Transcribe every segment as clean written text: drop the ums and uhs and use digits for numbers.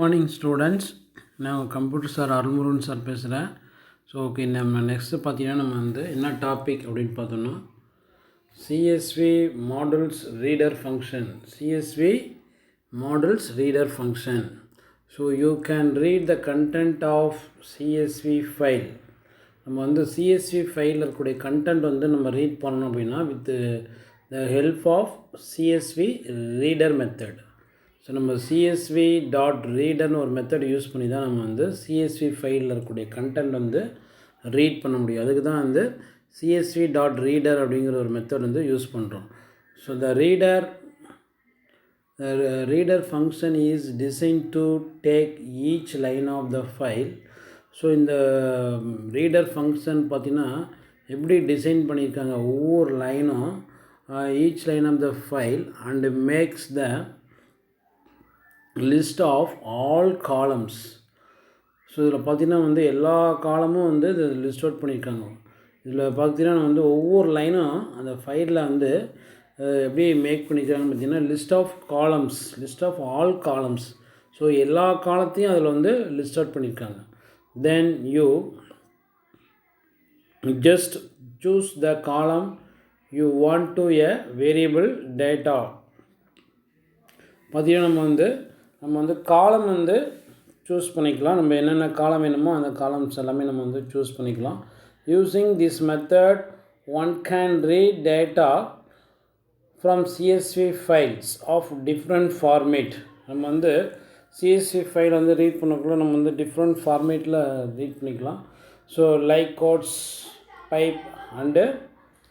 Morning students. நான் computer sir Arulmurugan sir பேசுகிறேன். So okay, நம்ம நெக்ஸ்ட்டு பார்த்தீங்கன்னா நம்ம என்ன டாபிக் அப்படின்னு பார்த்தோன்னா CSV models reader function. CSV models reader function. So you can read the content of CSV file. நம்ம சிஎஸ்வி ஃபைலில் இருக்கக்கூடிய கண்டென்ட் நம்ம ரீட் பண்ணணும் அப்படின்னா with the help of CSV reader method. So நம்ம சிஎஸ்வி டாட் ரீடர்னு ஒரு மெத்தட் யூஸ் பண்ணி தான் நம்ம சிஎஸ்வி ஃபைலில் இருக்கக்கூடிய கண்டென்ட் ரீட் பண்ண முடியும். அதுக்கு தான் சிஎஸ்வி டாட் ரீடர் அப்படிங்கிற ஒரு மெத்தட் யூஸ் பண்ணுறோம். So the reader function is design to take each line of the file. So இந்த ரீடர் ஃபங்க்ஷன் பார்த்திங்கன்னா எப்படி டிசைன் பண்ணியிருக்காங்க, ஒவ்வொரு லைனும் each line of the file and makes the list of all columns. So இதில் பார்த்திங்கன்னா எல்லா காலமும் இது லிஸ்ட் அவுட் பண்ணியிருக்காங்க. இதில் பார்த்திங்கன்னா ஒவ்வொரு லைனும் அந்த ஃபைலில் எப்படி மேக் பண்ணியிருக்காங்கன்னு பார்த்திங்கன்னா list of columns, list of all columns. So எல்லா காலத்தையும் அதில் லிஸ்ட் அவுட் பண்ணியிருக்காங்க. Then you just choose the column you want to a variable data. பார்த்திங்கன்னா நம்ம காலம் சூஸ் பண்ணிக்கலாம். நம்ம என்னென்ன காலம் வேணுமோ அந்த காலம்ஸ் எல்லாமே நம்ம சூஸ் பண்ணிக்கலாம். Using this method one can read data from CSV files of different format. நம்ம சிஎஸ்வி ஃபைல் ரீட் பண்ணக்குள்ள நம்ம டிஃப்ரெண்ட் ஃபார்மேட்டில் ரீட் பண்ணிக்கலாம். So like quotes, pipe and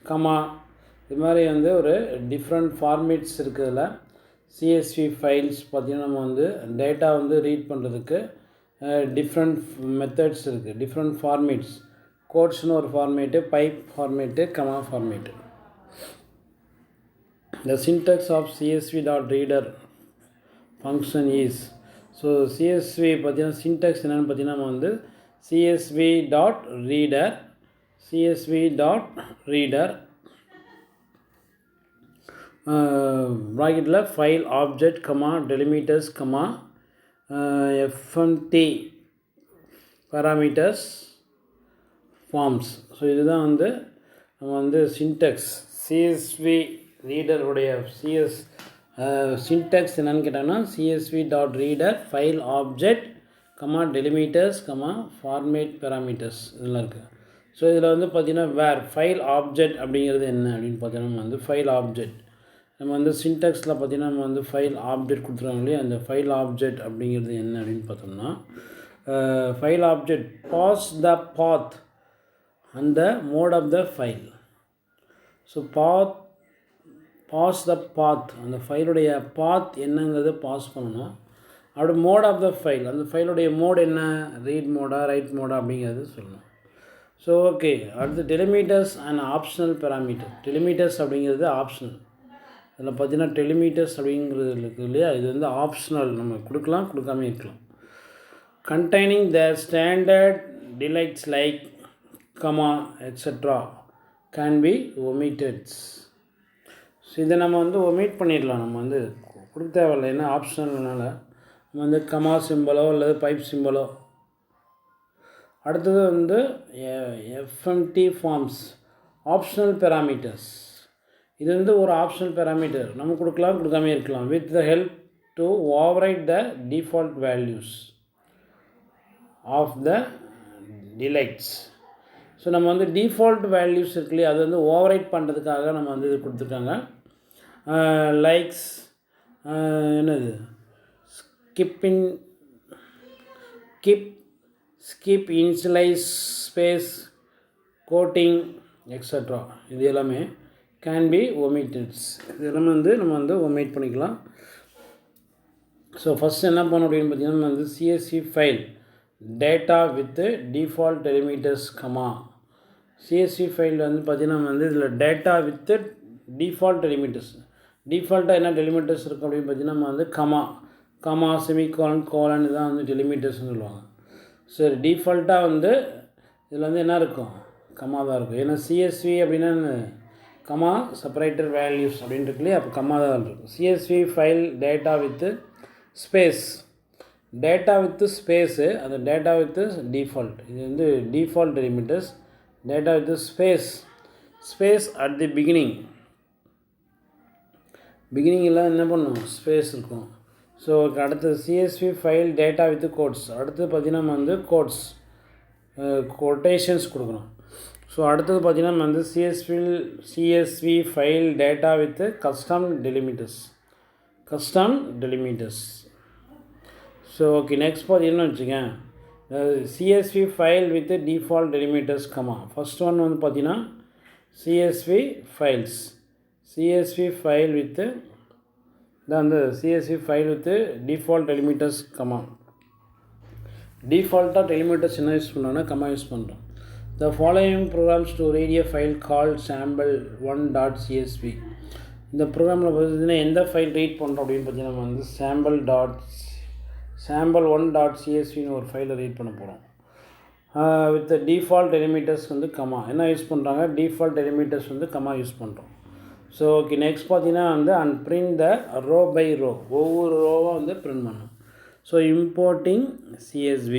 comma, இது மாதிரி ஒரு டிஃப்ரெண்ட் ஃபார்மேட்ஸ் இருக்குதுல. சிஎஸ்வி ஃபைல்ஸ் பார்த்திங்கன்னா நம்ம டேட்டா ரீட் பண்ணுறதுக்கு டிஃப்ரெண்ட் மெத்தட்ஸ் இருக்குது, டிஃப்ரெண்ட் ஃபார்மேட்ஸ். கோட்ஸ்னு ஒரு format, pipe format, comma format. The syntax of CSV dot reader function is. So CSV பார்த்திங்கன்னா சின்டெக்ஸ் என்னென்னு பார்த்திங்கன்னா நம்ம CSV dot reader, CSV dot reader ப்ராக்கெட்டில் file object comma delimiters comma FMT parameters forms. So இதுதான் நம்ம syntax. CSV ரீடருடைய syntax என்னென்னு கேட்டாங்கன்னா CSV dot reader file object comma delimiters comma format parameters இதெல்லாம் இருக்குது. ஸோ இதில் பார்த்திங்கன்னா வேர் ஃபைல் ஆப்ஜெக்ட் அப்படிங்கிறது என்ன அப்படின்னு பார்த்தீங்கன்னா நம்ம ஃபைல் ஆப்ஜெக்ட் நம்ம சின்டெக்ஸில் பார்த்திங்கன்னா நம்ம ஃபைல் ஆப்ஜெக்ட் கொடுத்துருக்காங்க இல்லையா. அந்த ஃபைல் ஆப்ஜெக்ட் அப்படிங்கிறது என்ன அப்படின்னு பார்த்தோம்னா file object pass the path and the mode of the file. So pass the path, அந்த ஃபைலுடைய பாத் என்னங்கிறது பாஸ் பண்ணணும். அப்படி மோட் ஆஃப் த ஃபைல், அந்த ஃபைலுடைய மோட் என்ன, ரீட் மோடா ரைட் மோடா அப்படிங்கிறது சொல்லணும். ஸோ ஓகே, அடுத்து டெலிமீட்டர்ஸ் அண்ட் ஆப்ஷனல் பேராமீட்டர். டெலிமீட்டர்ஸ் அப்படிங்கிறது ஆப்ஷனல். அதில் பார்த்திங்கன்னா டெலிமீட்டர்ஸ் அப்படிங்கிறது இருக்குது இல்லையா, இது ஆப்ஷனல், நம்ம கொடுக்கலாம் கொடுக்காம இருக்கலாம். Containing the standard delights like comma extra can be omitted. So இதை நம்ம ஒமிட் பண்ணிடலாம், நம்ம கொடுக்க தேவையில்லை, ஏன்னா ஆப்ஷனல்னால நம்ம கமா சிம்பலோ அல்லது பைப் சிம்பலோ. அடுத்தது எஃப்எம்டி ஃபார்ம்ஸ், ஆப்ஷனல் பேராமீட்டர்ஸ். இது ஒரு ஆப்ஷனல் பேராமீட்டர், நம்ம கொடுக்கலாம் கொடுக்காம இருக்கலாம். With the help to overwrite the default values of the delights. So நம்ம டிஃபால்ட் வேல்யூஸ் இருக்கு இல்லையா, அது ஓவர்ரைட் பண்ணுறதுக்காக நம்ம இது கொடுத்துருக்காங்க. லைக்ஸ், என்னது skip initialize space quoting extra, இது எல்லாமே கேன் பி ஒமிட்டட்ஸ். இதெல்லாம் நம்ம ஒமிட் பண்ணிக்கலாம். ஸோ ஃபஸ்ட் என்ன பண்ணணும் அப்படின்னு பார்த்தீங்கன்னா நம்ம CSV file data with default delimiters comma. CSV file பார்த்திங்கன்னா நம்ம இதில் டேட்டா வித் டிஃபால்ட் டெலிமீட்டர்ஸ். டிஃபால்ட்டாக என்ன டெலிமீட்டர்ஸ் இருக்கும் அப்படின்னு பார்த்தீங்கன்னா நம்ம கமா செமிகோலன் கோலன் இதுதான் டெலிமீட்டர்ஸ்னு சொல்லுவாங்க. சரி, டிஃபால்ட்டாக இதில் என்ன இருக்கும், கமா தான் இருக்கும். ஏன்னா சிஎஸ்வி அப்படின்னா கமா செப்பரேட்டர் வேல்யூஸ் அப்படின்னு இருக்கு இல்லையா, அப்போ கமா தான் இருக்கும். CSV file data with space data with space, அந்த டேட்டா வித் டிஃபால்ட், இது வந்து default delimiters. Data with space at the பிகினிங்கில் என்ன பண்ணும், ஸ்பேஸ் இருக்கும். ஸோ அடுத்தது CSV file data with quotes. அடுத்தது பார்த்திங்கன்னா நம்ம வந்து கோட்ஸ் கொட்டேஷன்ஸ் கொடுக்கணும். ஸோ அடுத்தது பார்த்திங்கன்னா நம்ம வந்து CSV file data with custom delimiters. So okay, next பார்த்தீங்கன்னா வச்சுக்கேன், CSV file with default delimiters comma. First one வந்து பார்த்தீங்கன்னா CSV ஃபைல் வித் அந்த CSV file with default delimiters comma. டிஃபால்ட்டாக டெலிமிட்டர்ஸ் என்ன யூஸ் பண்ணுறோன்னா கமா யூஸ் பண்ணுறோம். The following programs to read a file called sample1.csv. இந்த ப்ரோக்ராமில் பார்த்தீங்கன்னா எந்த ஃபைல் ரீட் பண்ணுறோம் அப்படின்னு பார்த்தீங்கன்னா நம்ம வந்து sample1.csvன்னு ஒரு ஃபைலை ரீட் பண்ண போகிறோம். வித் டிஃபால்ட் டெலிமிட்டர்ஸ் வந்து கமா. என்ன யூஸ் பண்ணுறாங்க, டிஃபால்ட் டெலிமிட்டர்ஸ் வந்து கமா யூஸ் பண்ணுறோம். ஸோ ஓகே, நெக்ஸ்ட் பார்த்தீங்கன்னா வந்து and print the row by row, ஒவ்வொரு ரோவாக வந்து பிரிண்ட் பண்ணணும். So importing CSV.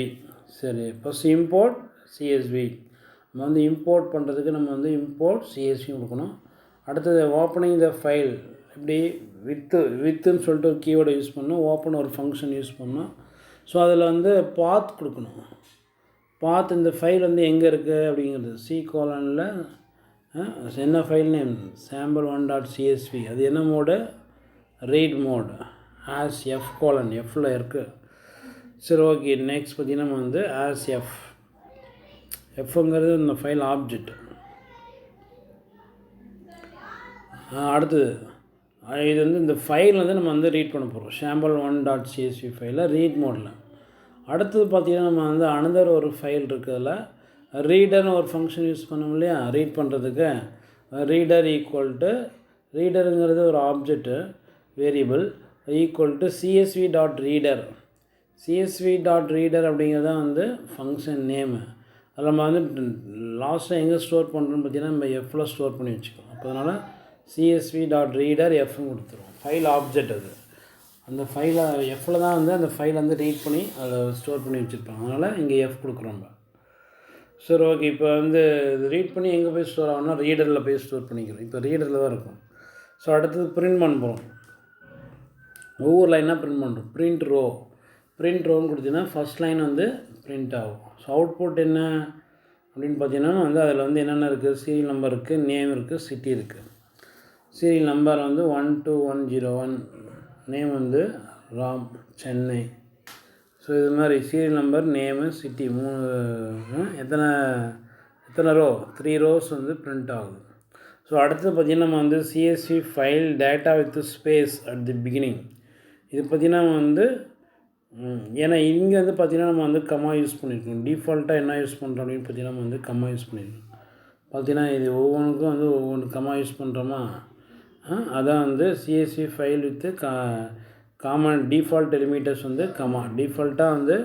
சரி, ஃபஸ்ட் இம்போர்ட் CSV. நம்ம வந்து இம்போர்ட் பண்ணுறதுக்கு நம்ம வந்து இம்போர்ட் CSV கொடுக்கணும். அடுத்தது ஓப்பனிங் த ஃபைல், இப்படி வித்துன்னு சொல்லிட்டு ஒரு கீவேர்டை யூஸ் பண்ணணும். ஓப்பன் ஒரு ஃபங்க்ஷன் யூஸ் பண்ணணும். ஸோ அதில் வந்து பாத் கொடுக்கணும். பாத் இந்த ஃபைல் வந்து எங்கே இருக்குது அப்படிங்கிறது C:, என்ன ஃபைல் நேம் sample1.csv. அது என்ன mode, read mode as F:, Fல இருக்குது. சரி ஓகே, நெக்ஸ்ட் பார்த்திங்கன்னா நம்ம வந்து ஆஸ் Fங்கிறது இந்த ஃபைல் ஆப்ஜெக்ட். அடுத்தது இது வந்து இந்த ஃபைல் வந்து நம்ம வந்து ரீட் பண்ண போகிறோம், sample1.csv ஃபைலில் ரீட் மோடில். அடுத்தது பார்த்திங்கன்னா நம்ம வந்து அனதர் ஒரு ஃபைல் இருக்கிறதுல ரீடர்னு ஒரு ஃபங்க்ஷன் யூஸ் பண்ணோம் இல்லையா, ரீட் பண்ணுறதுக்கு. ரீடருங்கிறது ஒரு ஆப்ஜெக்ட்டு வேரியபிள் CSV.reader. CSV.reader அப்படிங்கிறது தான் வந்து ஃபங்க்ஷன் நேமு. அதில் நம்ம வந்து லாஸ்ட்டாக எங்கே ஸ்டோர் பண்ணுறோன்னு பார்த்தீங்கன்னா நம்ம Fல ஸ்டோர் பண்ணி வச்சுக்கோம். அப்போ அதனால் CSV.reader Fன்னு கொடுத்துருவோம். ஃபைல் ஆப்ஜெக்ட் அது. அந்த ஃபைலை Fல தான் வந்து அந்த ஃபைலை வந்து ரீட் பண்ணி அதை ஸ்டோர் பண்ணி வச்சுருப்பாங்க. அதனால் இங்கே F கொடுக்குறோம் நம்ம. சரி ஓகே, இப்போ வந்து ரீட் பண்ணி எங்கே போய் ஸ்டோர் ஆகணும்னா ரீடரில் போய் ஸ்டோர் பண்ணிக்கிறோம். இப்போ ரீடரில் தான் இருக்கும். ஸோ அடுத்தது பிரிண்ட் பண்ண போகிறோம். ஒவ்வொரு லைனாக பிரிண்ட் பண்ணுறோம். பிரிண்ட் ரோன்னு கொடுத்தீங்கன்னா ஃபஸ்ட் லைன் வந்து பிரிண்ட் ஆகும். ஸோ அவுட்புட் என்ன அப்படின்னு பார்த்தீங்கன்னா வந்து அதில் வந்து என்னென்ன இருக்குது, சீரியல் நம்பர் இருக்குது, நேம் இருக்குது, சிட்டி இருக்குது. சீரியல் நம்பர் வந்து 12101, நேம் வந்து ராம், சென்னை. ஸோ இது மாதிரி சீரியல் நம்பர், நேமு, சிட்டி 3 எத்தனை ரோ, 3 ரோஸ் வந்து பிரிண்ட் ஆகுது. ஸோ அடுத்தது பார்த்திங்கன்னா நம்ம வந்து CSV file data with space at the beginning. இது பார்த்திங்கன்னா வந்து ஏன்னா இங்கே வந்து பார்த்திங்கன்னா நம்ம வந்து கமா யூஸ் பண்ணியிருக்கோம். டிஃபால்ட்டாக என்ன யூஸ் பண்ணுறோம் அப்படின்னு பார்த்திங்கன்னா நம்ம வந்து கமா யூஸ் பண்ணியிருக்கோம். பார்த்திங்கன்னா இது ஒவ்வொன்றுக்கும் வந்து ஒவ்வொன்று கமா யூஸ் பண்ணுறோமா, அதான் வந்து CSV file with common default delimiters வந்து கமா. டிஃபால்ட்டாக வந்து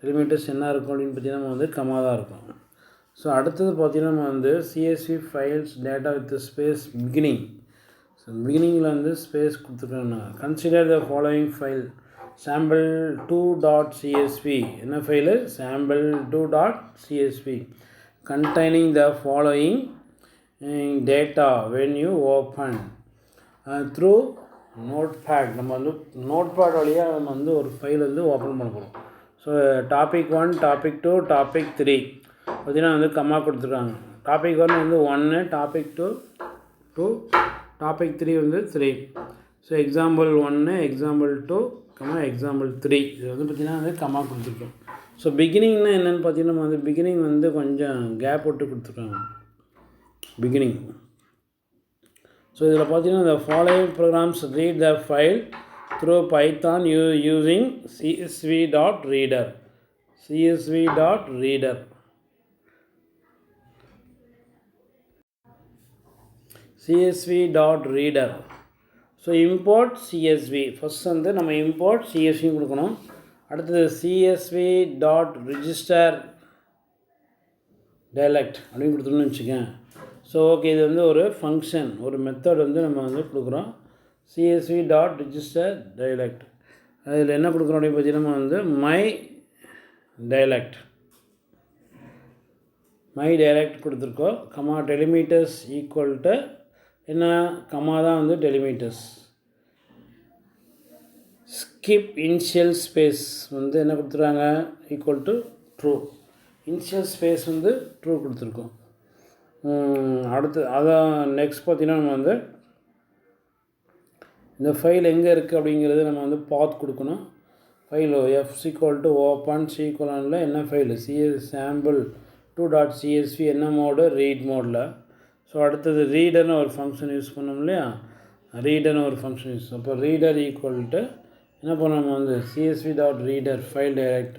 டெலிமிட்டர்ஸ் என்ன இருக்கும் அப்படின்னு பார்த்தீங்கன்னா நம்ம வந்து கமா தான் இருக்கும். ஸோ அடுத்தது பார்த்திங்கன்னா நம்ம வந்து CSV files data with space beginning. So பிகினிங்கில் வந்து ஸ்பேஸ் கொடுத்துருக்காங்க. Consider the following file sample2.csv. என்ன file, sample2.csv containing the following data when you open through notepad. நம்ம வந்து நோட்பேட் வழியாக நம்ம வந்து ஒரு ஃபைல் வந்து ஓப்பன் பண்ண போகிறோம். ஸோ டாபிக் 1, டாபிக் 2, டாபிக் 3 பார்த்திங்கன்னா வந்து கம்மா கொடுத்துருக்காங்க. டாபிக் 1 வந்து 1, டாபிக் 2, டாபிக் 3 வந்து 3. ஸோ எக்ஸாம்பிள் 1, எக்ஸாம்பிள் 2, எக்ஸாம்பிள் 3 இது வந்து பார்த்திங்கன்னா வந்து கம்மா கொடுத்துருக்கோம். ஸோ பிகினிங்னா என்னென்னு பார்த்தீங்கன்னா நம்ம வந்து பிகினிங் வந்து கொஞ்சம் கேப் விட்டு கொடுத்துருக்காங்க பிகினிங். ஸோ இதில் பார்த்தீங்கன்னா the following programs read the file through Python using CSV.reader. So import CSV. First வந்து நம்ம இம்போர்ட் CSV கொடுக்கணும். அடுத்தது CSV.register dialect அப்படின்னு கொடுத்துருன்னு வச்சுக்கேன். ஸோ ஓகே, இது வந்து ஒரு ஃபங்க்ஷன், ஒரு மெத்தட் வந்து நம்ம வந்து கொடுக்குறோம். CSV.register dialect. அதில் என்ன கொடுக்குறோம் அப்படின்னு பார்த்தீங்கன்னா நம்ம வந்து மை டைலக்ட் கொடுத்துருக்கோம். கமா டெலிமீட்டர்ஸ் ஈக்குவல் டு என்ன கமா தான் வந்து டெலிமீட்டர்ஸ். ஸ்கிப் இனிஷியல் ஸ்பேஸ் வந்து என்ன கொடுத்துருக்காங்க equal to true. Initial space வந்து ட்ரூ கொடுத்துருக்கோம். அடுத்து அதான் நெக்ஸ்ட் பார்த்திங்கன்னா நம்ம வந்து இந்த ஃபைல் எங்கே இருக்குது அப்படிங்கிறது நம்ம வந்து பாத் கொடுக்கணும். File F equal to open சீக்குவலில் என்ன ஃபைலு sample 2.csv என்ன மோடு ரீட் மோடில். ஸோ அடுத்தது ரீடர்னு ஒரு ஃபங்க்ஷன் யூஸ் பண்ணோம் இல்லையா, ரீடர்னு ஒரு ஃபங்க்ஷன் யூஸ். அப்போ ரீடர் ஈக்குவல் டு என்ன பண்ணோம் நம்ம வந்து csv.reader ஃபைல் டைரக்ட்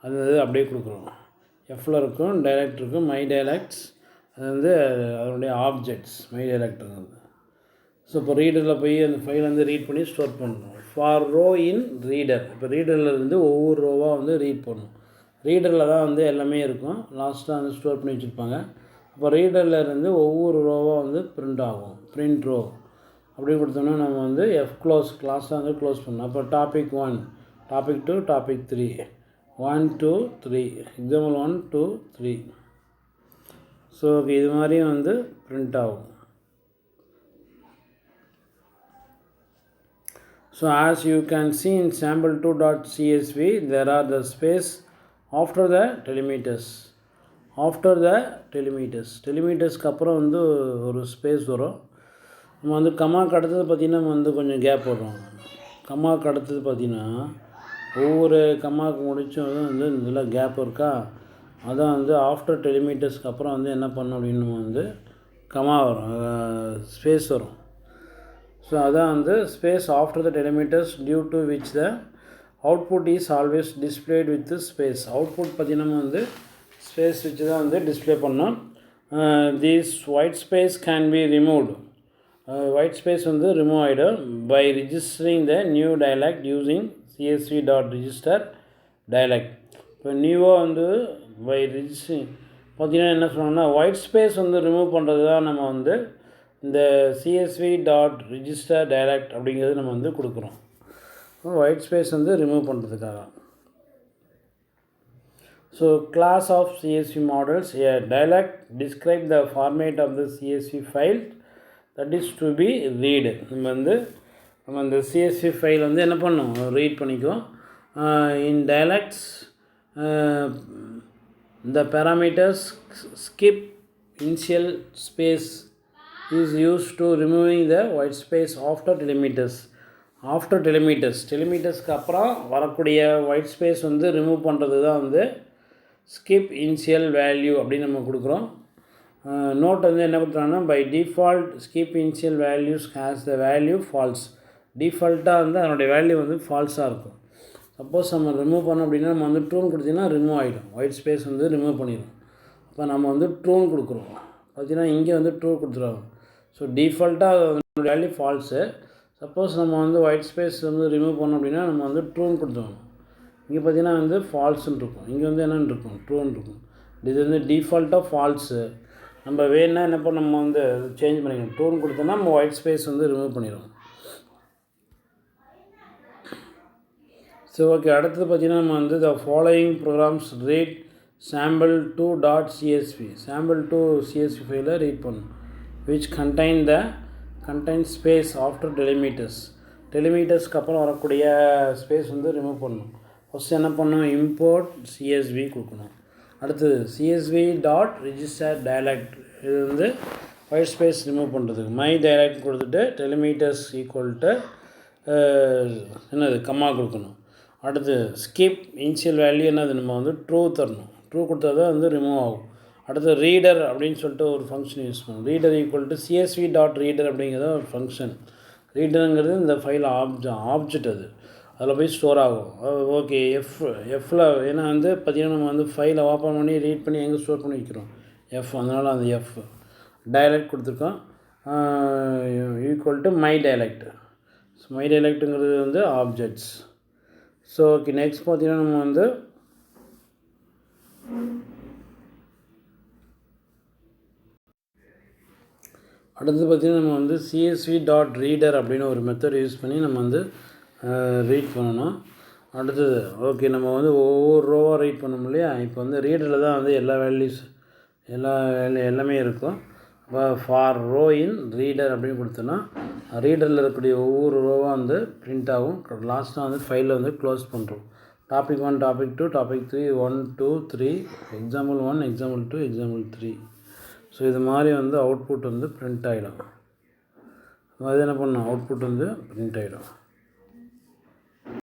அது அப்படியே கொடுக்குறோம். எஃப்பில் இருக்கும், டைரக்ட் இருக்கும், மை டைரக்ட்ஸ் அது வந்து அதனுடைய ஆப்ஜெக்ட்ஸ் மை டைரக்ட்ங்கிறது. ஸோ இப்போ ரீடரில் போய் அந்த ஃபைல் வந்து ரீட் பண்ணி ஸ்டோர் பண்ணணும். ஃபார் ரோ இன் ரீடர், இப்போ ரீடரில் இருந்து ஒவ்வொரு ரோவாக வந்து ரீட் பண்ணணும். ரீடரில் தான் வந்து எல்லாமே இருக்கும், லாஸ்ட்டாக வந்து ஸ்டோர் பண்ணி வச்சுருப்பாங்க. அப்போ ரீடரில் இருந்து ஒவ்வொரு ரோவாக வந்து பிரிண்ட் ஆகும், பிரிண்ட் ரோ அப்படி கொடுத்தோம்னா நம்ம வந்து க்ளோஸ் கிளாஸாக வந்து க்ளோஸ் பண்ணணும். அப்போ topic 1, topic 2, topic 3, 1 2 3 example 1 2 3. So இது மாதிரியும் வந்து பிரிண்ட் ஆகும். So as you can see in sample2.csv, there are the space after the delimíters. டெலிமீட்டர்ஸ்க்கு அப்புறம் வந்து ஒரு ஸ்பேஸ் வரும். நம்ம வந்து கமாக்கு அடுத்தது பார்த்திங்கன்னா நம்ம வந்து கொஞ்சம் கேப் வரும். கமாக்கு அடுத்தது பார்த்திங்கன்னா ஒவ்வொரு கமாக்கு முடிச்சும் வந்து இதில் கேப் இருக்கா, அதான் வந்து ஆஃப்டர் டெலிமீட்டர்ஸ்க்கு அப்புறம் வந்து என்ன பண்ணோம் அப்படின்னு நம்ம வந்து கமா வரும், ஸ்பேஸ் வரும். ஸோ அதான் வந்து space after the delimiters due to which the output is always displayed with space. Output பார்த்திங்கன்னா வந்து ஸ்பேஸ் வச்சு தான் வந்து டிஸ்பிளே பண்ணோம். This white space can be removed. White space வந்து ரிமூவ் ஆகிடும் by registering the new dialect using csv.register dialect. இப்போ நியூவாக வந்து பை ரிஜிஸ்டரிங் பார்த்திங்கன்னா என்ன சொன்னோம்னா ஒயிட் ஸ்பேஸ் வந்து ரிமூவ் பண்ணுறது தான் நம்ம வந்து இந்த csv.register டைலாக்ட் அப்படிங்கிறது நம்ம வந்து கொடுக்குறோம். ஒயிட் ஸ்பேஸ் வந்து ரிமூவ் பண்ணுறதுக்காக. So class of CSV models, a dialect describe the format of the CSV file that is to be read. நம்ம இந்த CSV ஃபைல் வந்து என்ன பண்ணோம் ரீட் பண்ணிக்குவோம். இன் dialects the parameters skip initial space is used to removing the white space after delimíters. டெலிமீட்டர்ஸ்க்கு அப்புறம் வரக்கூடிய white space வந்து remove பண்ணுறது தான் வந்து ஸ்கிப் இனிஷியல் வேல்யூ அப்படின்னு நம்ம கொடுக்குறோம். நோட் வந்து என்ன கொடுக்குறாங்கன்னா by default skip initial values has the value false. டிஃபால்ட்டாக வந்து அதனுடைய வேல்யூ வந்து ஃபால்ஸாக இருக்கும். சப்போஸ் நம்ம ரிமூவ் பண்ணோம் அப்படின்னா நம்ம வந்து ட்ரூன் கொடுத்திங்கன்னா ரிமூவ் ஆகிடும், ஒயிட் ஸ்பேஸ் வந்து ரிமூவ் பண்ணிடும். அப்போ நம்ம வந்து ட்ரூன் கொடுக்குறோம், பார்த்திங்கன்னா இங்கே வந்து ட்ரூ கொடுத்துருவாங்க. ஸோ டிஃபால்ட்டாக அதனுடைய வேல்யூ ஃபால்ஸு. சப்போஸ் நம்ம வந்து ஒயிட் ஸ்பேஸ் வந்து ரிமூவ் பண்ணோம் அப்படின்னா நம்ம வந்து ட்ரூன் கொடுத்துருவோம். இங்கே பார்த்திங்கன்னா வந்து ஃபால்ஸுன்னு இருக்கும், இங்கே வந்து என்னென்னு இருக்கும் ட்ரூன்னு இருக்கும். இது வந்து டிஃபால்ட்டாக ஃபால்ஸு. நம்ம வேணுன்னா என்ன பண்ண நம்ம வந்து சேஞ்ச் பண்ணிக்கணும். ட்ரூன் கொடுத்தோன்னா நம்ம ஒயிட் ஸ்பேஸ் வந்து ரிமூவ் பண்ணிடுவோம். ஸோ ஓகே, அடுத்தது பார்த்திங்கன்னா நம்ம வந்து the following programs read sample2.csv. sample2 CSV ஃபைலை ரீட் பண்ணும் which contain space after டெலிமீட்டர்ஸ்க்கு அப்புறம் வரக்கூடிய ஸ்பேஸ் வந்து ரிமூவ் பண்ணணும். ஃபஸ்ட்டு என்ன பண்ணணும், இம்போர்ட் CSV கொடுக்கணும். அடுத்தது csv.register டைலாக்ட், இது வந்து ஒயிட் ஸ்பேஸ் ரிமூவ் பண்ணுறதுக்கு மை டைலாக்ட் கொடுத்துட்டு டெலிமீட்டர்ஸ் ஈக்குவல் டு என்னது கம்மா கொடுக்கணும். அடுத்து ஸ்கிப் இனிஷியல் வேல்யூ என்னது நம்ம வந்து ட்ரூ தரணும். ட்ரூ கொடுத்தா தான் வந்து ரிமூவ் ஆகும். அடுத்து ரீடர் அப்படின்னு சொல்லிட்டு ஒரு ஃபங்க்ஷன் யூஸ் பண்ணணும். ரீடர் ஈக்குவல் டு csv.reader அப்படிங்கிறத ஒரு ஃபங்க்ஷன். ரீடருங்கிறது இந்த ஃபைல் ஆப்ஜெக்ட், அதில் போய் ஸ்டோர் ஆகும். ஓகே, எஃப்பில் ஏன்னா வந்து பார்த்திங்கன்னா நம்ம வந்து ஃபைலை ஓப்பன் பண்ணி ரீட் பண்ணி எங்கே ஸ்டோர் பண்ணி வைக்கிறோம் அதனால் அந்த டைலாக்ட் கொடுத்துருக்கோம் equal to my dialect. So my டைலாக்ட்டுங்கிறது வந்து ஆப்ஜெக்ட்ஸ். ஸோ ஓகே, நெக்ஸ்ட் பார்த்திங்கன்னா நம்ம வந்து அடுத்து பார்த்திங்கன்னா நம்ம வந்து csv.reader அப்படின்னு ஒரு மெத்தட் யூஸ் பண்ணி நம்ம வந்து ரீட் பண்ணணும். அடுத்தது ஓகே, நம்ம வந்து ஒவ்வொரு ரோவாக ரீட் பண்ணோம் இல்லையா. இப்போ வந்து ரீடரில் தான் வந்து எல்லாமே இருக்கும். இப்போ ஃபார் ரோ இன் ரீடர் அப்படின்னு கொடுத்தோன்னா ரீடரில் இருக்கக்கூடிய ஒவ்வொரு ரோவாக வந்து பிரிண்ட் ஆகும். லாஸ்ட்டாக வந்து ஃபைலில் வந்து க்ளோஸ் பண்ணுறோம். Topic 1, topic 2, topic 3, 1, 2, 3, example 1, example 2, example 3. So இது மாதிரி வந்து அவுட்புட் வந்து பிரிண்ட் ஆகிடும். அது என்ன பண்ணணும், அவுட்புட் வந்து பிரிண்ட் ஆகிடும்.